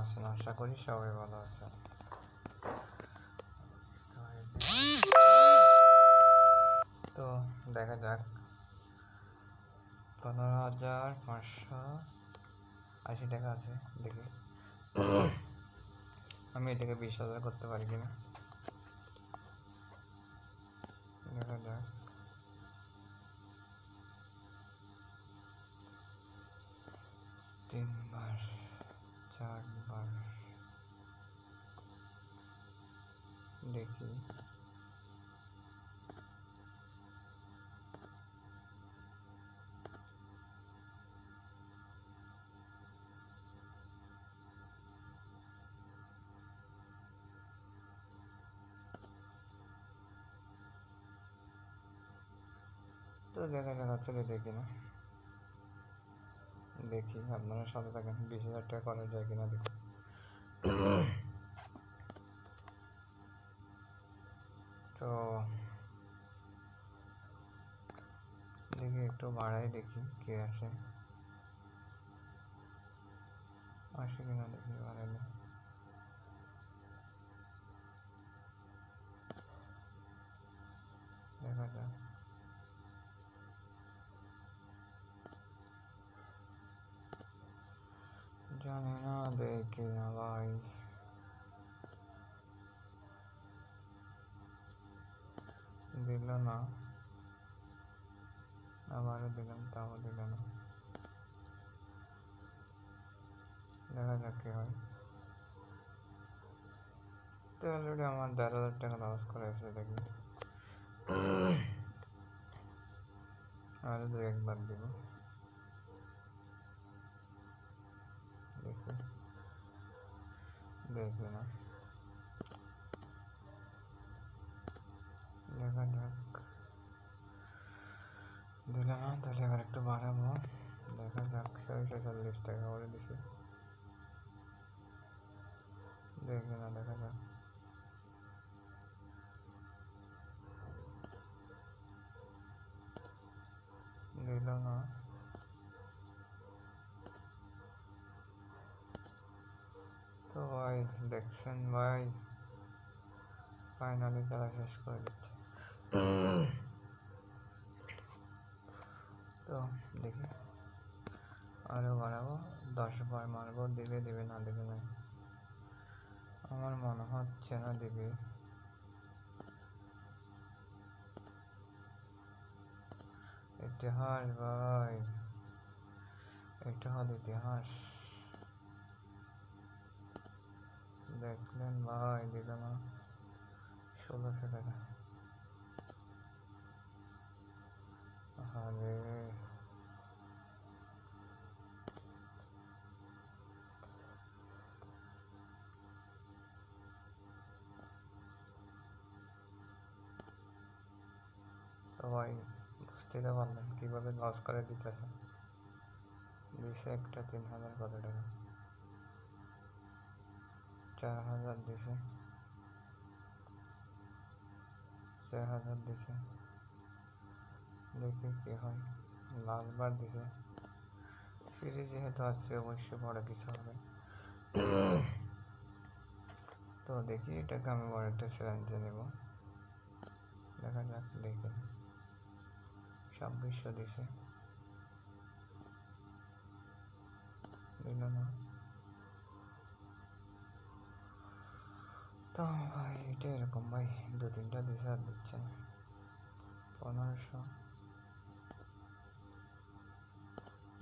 আছেন? আশা করি সবাই ভালো আছেন। তো দেখা যাক 15,580 টাকা আছে, দেখি আমি এটাকে 20,000 করতে পারি কিনা, দেখা যাক। তিনবার, চারবার দেখি। তো দেখা যাক আসলে দেখি না, দেখি আপনারা সাথে থাকেন। 20,000 টাকা করা যায় কিনা দেখি। তো দেখি একটু বাড়াই, দেখি কে আসে, আসে কিনা দেখি, বাড়াইলে দেখা যাক। জানি না দেখি না ভাই, দিল না, আবারও দিলাম তাও দিল না, দেখা যাক কি হয়। তো অলরেডি আমার 11,000 টাকা লস করে এসে দেখি, আরো দু একবার দিব, দেখি দেখি না, দেখা যাক। দিল না, তাহলে এবার একটু বাড়াবো, দেখা যাক। 640 টাকা করে দিছি, দেখি না, দেখা যাক। দিল না, তো ভাই দেখছেন ভাই, ফাইনালি খেলা শেষ করে দিচ্ছে। তো দেখি আরো বাড়াবো, 10 বার মারবো, দিবে দিবে, না দিবে না, আমার মনে হচ্ছে না দিবে। ইতিহাস ভাই, এটা হল ইতিহাস, দেখলেন ভাই, দিল না। 1600 টাকা, আরে তো ভাই বুঝতেই তো পারলেন কীভাবে লস করে দিতেছে। দিছে একটা 3,000 কত টাকা, 4,000 দিছে, 6,000 দিছে, দেখি কি হয়। লালবার দিছে, ফিরে যেহেতু আসছে অবশ্যই বড় কিছু হবে। তো দেখি এটাকে আমি বড় একটা চ্যালেঞ্জে নেব, দেখা যাক। দেখি 2600 দিছে, দিল না। তো ভাই এটা এরকম ভাই, 2-3টা দিছে আর দিচ্ছে না। 1500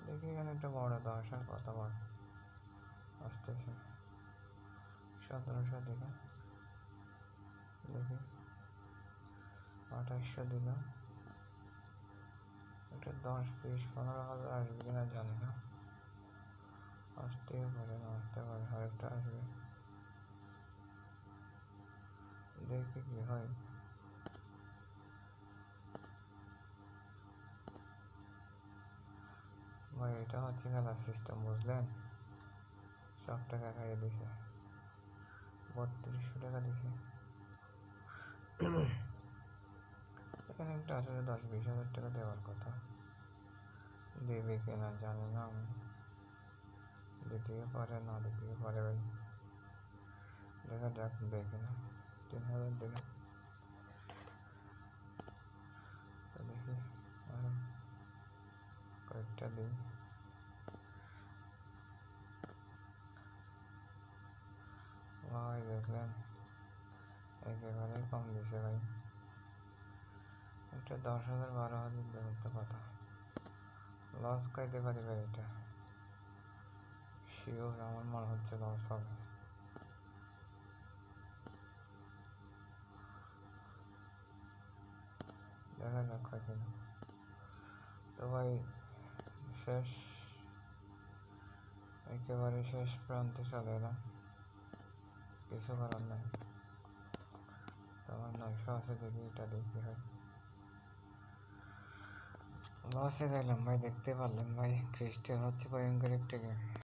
দেখি, এখানে একটা বড় 10 আর কত বড় আসতেছে। 1700 দিল, দেখি 2800 দিল, এটা 10, 20, 15,000 আসবে কিনা জানি না, আসতেও পারে না আসতে পারে, আরেকটা আসবে, দেখি কি হয়। ভাই এটা হচ্ছে খেলার সিস্টেম, বুঝলেন? সব টাকা খাইয়ে দিছে, 3200 টাকা দিছে। এখানে একটা আসলে 10-20 হাজার টাকা দেওয়ার কথা, দেবে কিনা জানি না আমি, দিতেও পারে না দিতেও পারে ভাই। যাক দেখি না 3000 দিলে তো দেখি আরো কয়েকটা দিই ভাই দেখলেন একেবারেই কম দিছে ভাই এটা 10,000 12,000 দেওয়ার তো কথা লস খাইতে পারি ভাই এটা শিওর আমার মনে হচ্ছে লস হবে দেখা যাক হয় কিনা তো ভাই শেষ একেবারে শেষ প্রান্তে চলে এলাম কিছু করার নাই তো আমার 900 আছে দেখি এটা দেখি হয় লসে গেলাম ভাই দেখতে পারলেন ভাই ক্রিস্টাল হচ্ছে ভয়ঙ্কর একটা গেম